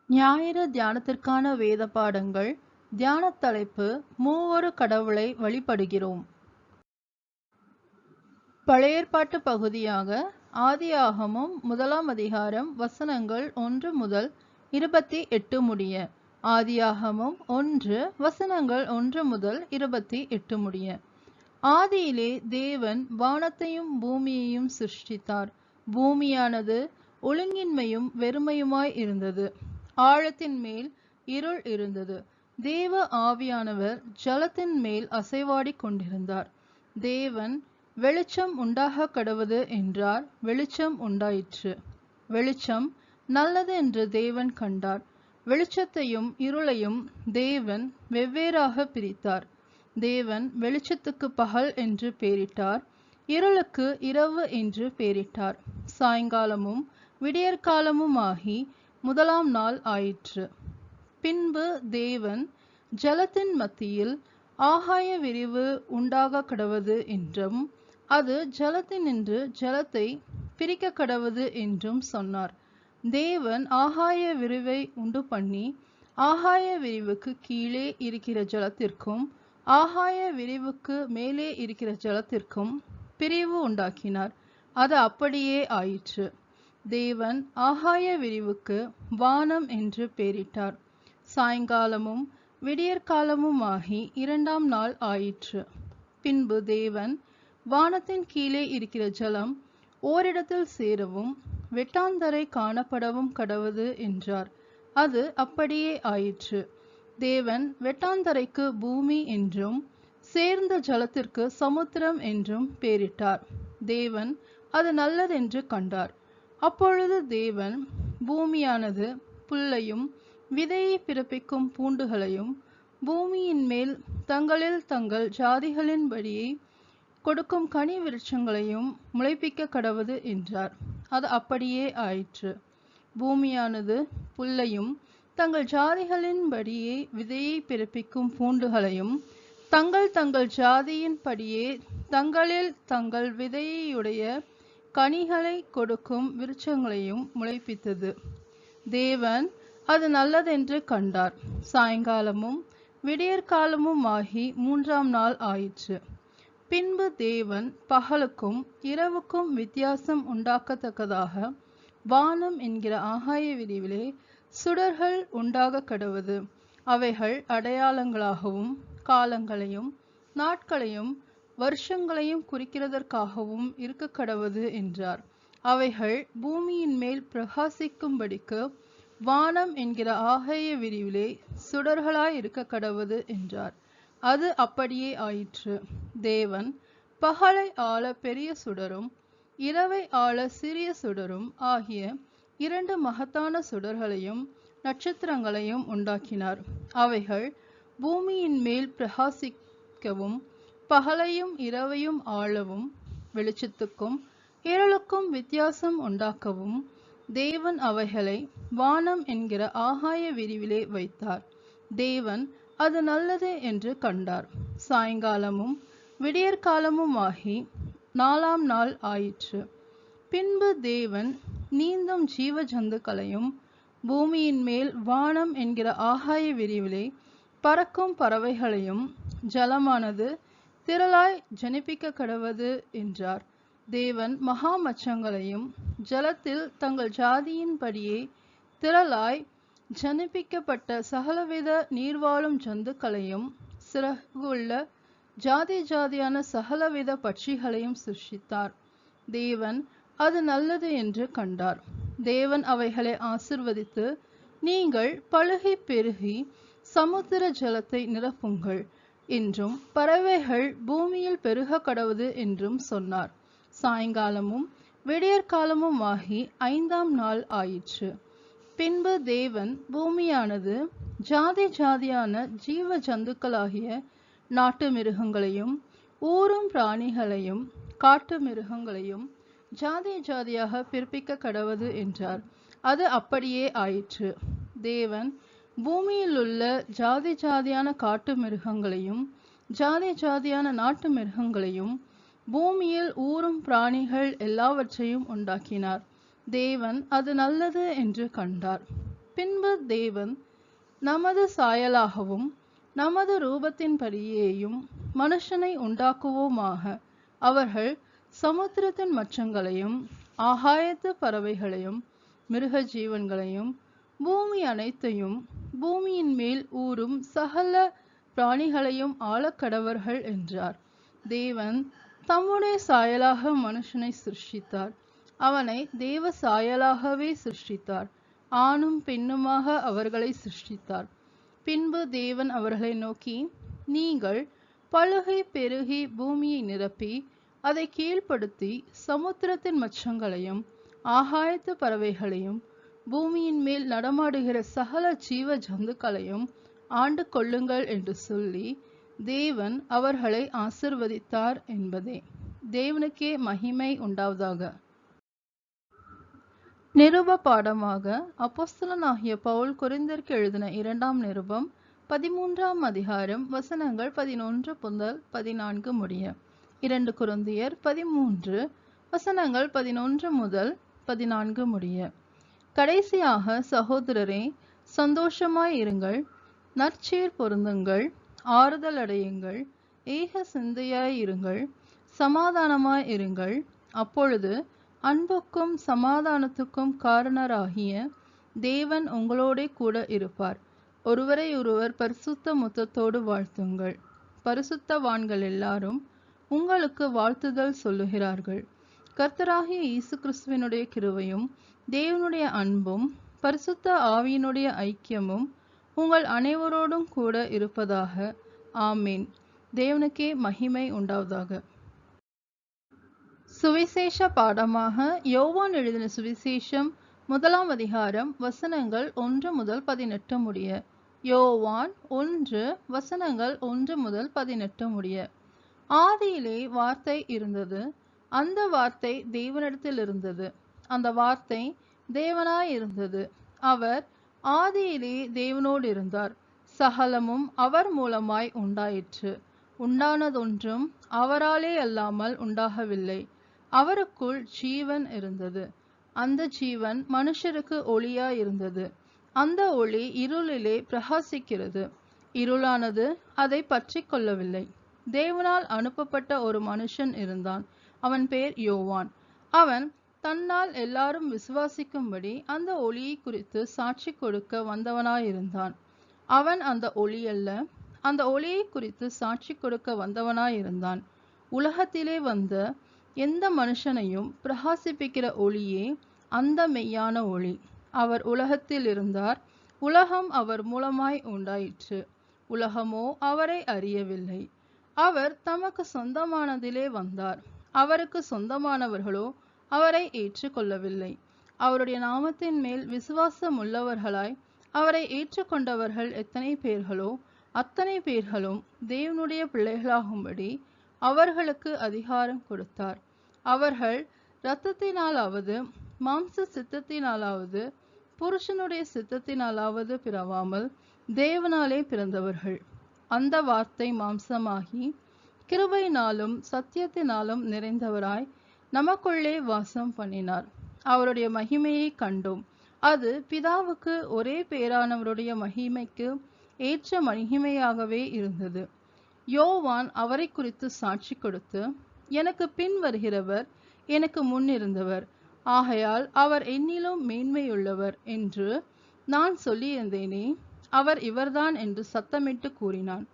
ஞாயிறு தியானத்திற்கான வேத பாடங்கள். தியான தலைப்பு: மூவொரு கடவுளை வழிபடுகிறோம். பழைய ஏற்பாட்டு பகுதியாக ஆதியாகமம் 1 அதிகாரம் வசனங்கள் 1 முதல் 28 முடிய. ஆதியாகமம் 1 வசனங்கள் 1 முதல் 28 முடிய. ஆதியிலே தேவன் வானத்தையும் பூமியையும் சிருஷ்டித்தார். பூமியானது ஒழுங்கின்மையும் வெறுமையுமாய் இருந்தது. ஆழத்தின் மேல் இருள் இருந்தது. தேவ ஆவியானவர் ஜலத்தின் மேல் அசைவாடிக் கொண்டிருந்தார். தேவன், வெளிச்சம் உண்டாக கடவது என்றார். வெளிச்சம் உண்டாயிற்று. வெளிச்சம் நல்லது என்று தேவன் கண்டார். வெளிச்சத்தையும் இருளையும் தேவன் வெவ்வேறாக பிரித்தார். தேவன் வெளிச்சத்துக்கு பகல் என்று பெயரிட்டார். இருளுக்கு இரவு என்று பெயரிட்டார். சாயங்காலமும் விடியற்காலமுமாகி 1 நாள் ஆயிற்று. பின்பு தேவன், ஜலத்தின் மத்தியில் ஆகாய விரிவு உண்டாக கடவது என்றும் அது ஜலத்தினின்று ஜலத்தை பிரிக்க கடவது என்றும் சொன்னார். தேவன் ஆகாய விரிவை உண்டு பண்ணி ஆகாய விரிவுக்கு கீழே இருக்கிற ஜலத்திற்கும் ஆகாய விரிவுக்கு மேலே இருக்கிற ஜலத்திற்கும் பிரிவு உண்டாக்கினார். அது அப்படியே ஆயிற்று. தேவன் ஆகாய விரிவுக்கு வானம் என்று பெயரிட்டார். சாயங்காலமும் விடியற்காலமுமாகி 2 நாள் ஆயிற்று. பின்பு தேவன், வானத்தின் கீழே இருக்கிற ஜலம் ஓரிடத்தில் சேரவும் வெட்டாந்தரை காணப்படவும் கடவது என்றார். அது அப்படியே ஆயிற்று. தேவன் வெட்டாந்தரைக்கு பூமி என்றும் சேர்ந்த ஜலத்திற்கு சமுத்திரம் என்றும் பெயரிட்டார். தேவன் அது நல்லதென்று கண்டார். அப்பொழுது தேவன், பூமியானது புல்லையும் விதையை பிறப்பிக்கும் பூண்டுகளையும் பூமியின் மேல் தங்களில் தங்கள் ஜாதிகளின்படியே கொடுக்கும் கனி விருட்சங்களையும் முளைப்பிக்க கடவது என்றார். அது அப்படியே ஆயிற்று. பூமியானது புல்லையும் தங்கள் ஜாதிகளின்படியே விதையை பிறப்பிக்கும் பூண்டுகளையும் தங்கள் தங்கள் ஜாதியின்படியே தங்களில் தங்கள் விதையுடைய கனிகளை கொடுக்கும் விருட்சங்களையும் முளைப்பித்தது. தேவன் அது நல்லதென்று கண்டார். சாயங்காலமும் விடியற்காலமுமாகி 3 நாள் ஆயிற்று. பின்பு தேவன், பகலுக்கும் இரவுக்கும் வித்தியாசம் உண்டாக்கத்தக்கதாக வானம் என்கிற ஆகாய விரிவிலே சுடர்கள் உண்டாக கடவது. அவைகள் அடையாளங்களாகவும் காலங்களையும் நாட்களையும் வருஷங்களையும் குறிக்கிறதற்காகவும் இருக்க கடவது என்றார். அவைகள் பூமியின் மேல் பிரகாசிக்கும்படிக்கு வானம் என்கிற ஆகாய விரிவிலே சுடர்களாய் இருக்க கடவது என்றார். அது அப்படியே ஆயிற்று. தேவன், பகலை ஆள பெரிய சுடரும் இரவை ஆள சிறிய சுடரும் ஆகிய 2 மகத்தான சுடர்களையும் நட்சத்திரங்களையும் உண்டாக்கினார். அவைகள் பூமியின் மேல் பிரகாசிக்கவும் பகலையும் இரவையும் ஆளவும் வெளிச்சத்துக்கும் இருளுக்கும் வித்தியாசம் உண்டாக்கவும் தேவன் அவைகளை வானம் என்கிற ஆகாய விரிவிலே வைத்தார். தேவன் அது நல்லது என்று கண்டார். சாயங்காலமும் விடியற்காலமுமாகி 4 நாள் ஆயிற்று. பின்பு தேவன் நீந்தும் ஜீவ ஜந்துக்களையும் பூமியின் மேல் வானம் என்கிற ஆகாய விரிவிலே பறக்கும் பறவைகளையும் ஜலமானது திரளாய் ஜனிப்பிக்க கடவது என்றார். தேவன் மகா மச்சங்களையும் ஜலத்தில் தங்கள் ஜாதியின்படியே திரளாய் ஜனிப்பிக்கப்பட்ட சகலவித நீர்வாழும் ஜந்துக்களையும் சிறகுள்ள ஜாதி ஜாதியான சகலவித பட்சிகளையும் சிருஷ்டித்தார். தேவன் அது நல்லது என்று கண்டார். தேவன் அவைகளை ஆசிர்வதித்து, நீங்கள் பலுகி பெருகி சமுத்திர ஜலத்தை நிரப்புங்கள் என்றும் பறவைகள் பூமியில் பெருக கடவுது என்றும் சொன்னார். சாயங்காலமும் விடியற்காலமுமாகி 5 நாள் ஆயிற்று. பின்பு தேவன், பூமியானது ஜாதி ஜாதியான ஜீவ ஜந்துக்களாகிய நாட்டு மிருகங்களையும் ஊரும் பிராணிகளையும் காட்டு மிருகங்களையும் ஜாதி ஜாதியாக பிறப்பிக்க கடவது என்றார். அது அப்படியே ஆயிற்று. தேவன் பூமியிலுள்ள ஜாதி ஜாதியான காட்டு மிருகங்களையும் ஜாதி ஜாதியான நாட்டு மிருகங்களையும் பூமியில் ஊரும் பிராணிகள் எல்லாவற்றையும் உண்டாக்கினார். தேவன் அது நல்லது என்று கண்டார். பின்பு தேவன் நமது சாயலாகவும் நமது ரூபத்தின்படியேயும் மனுஷனை உண்டாக்குவோமாக. அவர்கள் சமுத்திரத்தின் மச்சங்களையும் ஆகாயத்து பறவைகளையும் மிருக ஜீவன்களையும் பூமி அனைத்தையும் பூமியின் மேல் ஊறும் சகல பிராணிகளையும் ஆளக்கடவர்கள் என்றார். தேவன் தம்முடைய சாயலாக மனுஷனை சிருஷ்டித்தார். அவனை தேவ சாயலாகவே சிருஷ்டித்தார். ஆணும் பெண்ணுமாக அவர்களை சிருஷ்டித்தார். பின்பு தேவன் அவர்களை நோக்கி, நீங்கள் பலுகி பெருகி பூமியை நிரப்பி அதை கீழ்ப்படுத்தி சமுத்திரத்தின் மச்சங்களையும் ஆகாயத்து பறவைகளையும் பூமியின் மேல் நடமாடுகிற சகல ஜீவ ஜந்துக்களையும் ஆண்டு கொள்ளுங்கள் என்று சொல்லி தேவன் அவர்களை ஆசிர்வதித்தார் என்பதே. தேவனுக்கே மகிமை உண்டாவதாக. நிருப பாடமாக அப்போஸ்தலனாகிய பவுல் கொரிந்தியருக்கு எழுதின 2ஆம் நிருபம் 13ஆம் அதிகாரம் வசனங்கள் 11 முதல் 14 முடிய. 2 கொரிந்தியர் 13 வசனங்கள் 11 முதல் 14 முடிய. கடைசியாக சகோதரரே, சந்தோஷமாய் இருங்கள், நற்சீர் பொருந்துங்கள், ஆறுதல் அடையுங்கள், ஏக சிந்தையாய் இருங்கள், சமாதானமாய் இருங்கள். அப்பொழுது அன்புக்கும் சமாதானத்துக்கும் காரணராகிய தேவன் உங்களோடே கூட இருப்பார். ஒருவரை ஒருவர் பரிசுத்த முத்தத்தோடு வாழ்த்துங்கள். பரிசுத்தவான்கள் எல்லாரும் உங்களுக்கு வாழ்த்துதல் சொல்லுகிறார்கள். கர்த்தராகிய இயேசு கிறிஸ்துவினுடைய கிருபையும் தேவனுடைய அன்பும் பரிசுத்த ஆவியினுடைய ஐக்கியமும் உங்கள் அனைவரோடும் கூட இருப்பதாக. ஆமீன். தேவனுக்கே மகிமை உண்டாவதாக. சுவிசேஷ பாடமாக யோவான் எழுதின சுவிசேஷம் 1ஆம் அதிகாரம் வசனங்கள் 1 முதல் 18 முடிய. யோவான் 1 வசனங்கள் 1 முதல் 18 முடிய. ஆதியிலே வார்த்தை இருந்தது, அந்த வார்த்தை தேவனிடத்தில் இருந்தது, அந்த வார்த்தை தேவனாய் இருந்தது. அவர் ஆதியிலே தேவனோடு இருந்தார். சகலமும் அவர் மூலமாய் உண்டாயிற்று. உண்டானதொன்றும் அவராலே அல்லாமல் உண்டாகவில்லை. அவருக்குள் ஜீவன் இருந்தது. அந்த ஜீவன் மனுஷருக்கு ஒளியாய் இருந்தது. அந்த ஒளி இருளிலே பிரகாசிக்கிறது. இருளானது அதை பற்றி கொள்ளவில்லை. தேவனால் அனுப்பப்பட்ட ஒரு மனுஷன் இருந்தான். அவன் பேர் யோவான். அவன் தன்னால் எல்லாரும் விசுவாசிக்கும்படி அந்த ஒளியை குறித்து சாட்சி கொடுக்க வந்தவனாயிருந்தான். அவன் அந்த ஒளி அல்ல, அந்த ஒளியை குறித்து சாட்சி கொடுக்க வந்தவனாயிருந்தான். உலகத்திலே வந்த எந்த மனுஷனையும் பிரகாசிப்பிக்கிற ஒளியே அந்த மெய்யான ஒளி. அவர் உலகத்தில் இருந்தார். உலகம் அவர் மூலமாய் உண்டாயிற்று. உலகமோ அவரை அறியவில்லை. அவர் தமக்கு சொந்தமானதிலே வந்தார். அவருக்கு சொந்தமானவர்களோ அவரை ஏற்றுக்கொள்ளவில்லை. அவருடைய நாமத்தின் மேல் விசுவாசம் உள்ளவர்களாய் அவரை ஏற்றுக்கொண்டவர்கள் எத்தனை பேர்களோ அத்தனை பேர்களும் தேவனுடைய பிள்ளைகளாகும்படி அவர்களுக்கு அதிகாரம் கொடுத்தார். அவர்கள் இரத்தத்தினாலாவது மாம்ச சித்தத்தினாலாவது புருஷனுடைய சித்தத்தினாலாவது பிறவாமல் தேவனாலே பிறந்தவர்கள். அந்த வார்த்தை மாம்சமாகி கிருபையினாலும் சத்தியத்தினாலும் நிறைந்தவராய் நமக்குள்ளே வாசம் பண்ணினார். அவருடைய மகிமையை கண்டோம். அது பிதாவுக்கு ஒரே பேரானவருடைய மகிமைக்கு ஏற்ற மகிமையாகவே இருந்தது. யோவான் அவரை குறித்து சாட்சி கொடுத்து, எனக்கு பின் வருகிறவர் எனக்கு முன் இருந்தவர், ஆகையால் அவர் என்னிலும் மேன்மையுள்ளவர் என்று நான் சொல்லியிருந்தேனே, அவர் இவர்தான் என்று சத்தமிட்டு கூறினான்.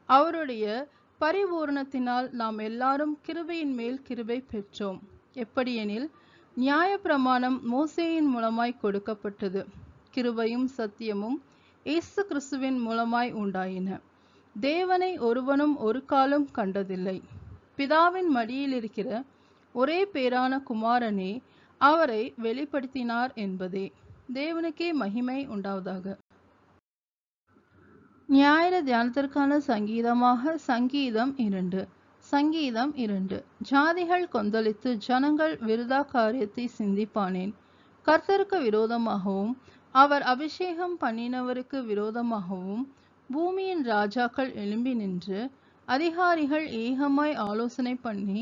அவருடைய பரிபூரணத்தினால் நாம் எல்லாரும் கிருபையின் மேல் கிருபை பெற்றோம். எப்படியெனில் நியாயப்பிரமாணம் மோசேயின் மூலமாய் கொடுக்கப்பட்டது. கிருபையும் சத்தியமும் இயேசு கிறிஸ்துவின் மூலமாய் உண்டாயின. தேவனை ஒருவனும் ஒரு காலம் கண்டதில்லை. பிதாவின் மடியில் இருக்கிற ஒரே பேரான குமாரனே அவரை வெளிப்படுத்தினார் என்பதே. தேவனுக்கே மகிமை உண்டாவதாக. ஞாயிறு தியானத்திற்கான சங்கீதமாக சங்கீதம் 2. சங்கீதம் 2. ஜாதிகள் கொந்தளித்து ஜனங்கள் விருதா காரியத்தை சிந்திப்பானேன். கர்த்தருக்கு விரோதமாகவும் அவர் அபிஷேகம் பண்ணினவருக்கு விரோதமாகவும் பூமியின் ராஜாக்கள் எழும்பி நின்று அதிகாரிகள் ஏகமாய் ஆலோசனை பண்ணி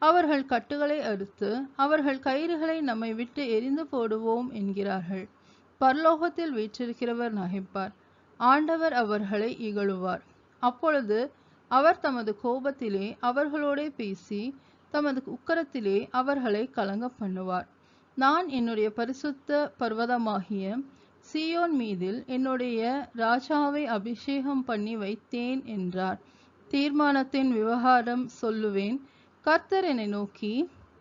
அவர்கள் கட்டுகளை அறுத்து அவர்கள் கயிறுகளை நம்மை விட்டு எரிந்து போடுவோம் என்கிறார்கள். பரலோகத்தில் வீற்றிருக்கிறவர் நகைப்பார். ஆண்டவர் அவர்களை இகழுவார். அப்பொழுது அவர் தமது கோபத்திலே அவர்களோடே பேசி தமது உக்கிரத்திலே அவர்களை கலங்க பண்ணுவார். நான் என்னுடைய பரிசுத்த பர்வதமாகிய சீயோன் மீதில் என்னுடைய ராஜாவை அபிஷேகம் பண்ணி வைத்தேன் என்றார். தீர்மானத்தின் விவகாரம் சொல்லுவேன். கர்த்தர் என்னை நோக்கி,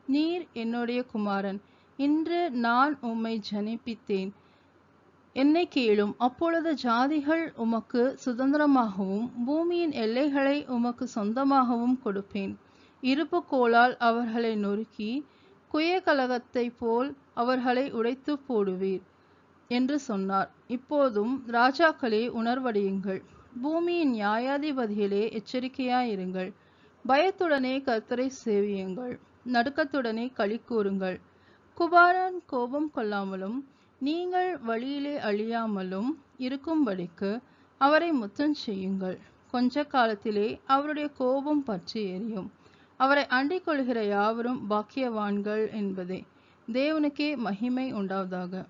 நீர் என்னுடைய குமாரன், இன்று நான் உம்மை ஜனிப்பித்தேன், என்னை கேளும். அப்பொழுது ஜாதிகள் உமக்கு சுதந்திரமாகவும் பூமியின் எல்லைகளை உமக்கு சொந்தமாகவும் கொடுப்பேன். இருப்பு கோலால் அவர்களை நொறுக்கி குயகலகத்தைப் போல் அவர்களை உடைத்து போடுவீர் என்று சொன்னார். இப்போதும் ராஜாக்களே, உணர்வடையுங்கள். பூமியின் நியாயாதிபதிகளே, எச்சரிக்கையாயிருங்கள். பயத்துடனே கர்த்தரை சேவியுங்கள். நடுக்கத்துடனே களி கூறுங்கள். குமாரன் கோபம் கொள்ளாமலும் நீங்கள் வழியிலே அழியாமலும் இருக்கும்படிக்கு அவரை முத்தம் செய்யுங்கள். கொஞ்ச காலத்திலே அவருடைய கோபம் பற்றி எரியும். அவரை அண்டிக் கொள்கிற யாவரும் பாக்கியவான்கள் என்பதே. தேவனுக்கே மகிமை உண்டாவதாக.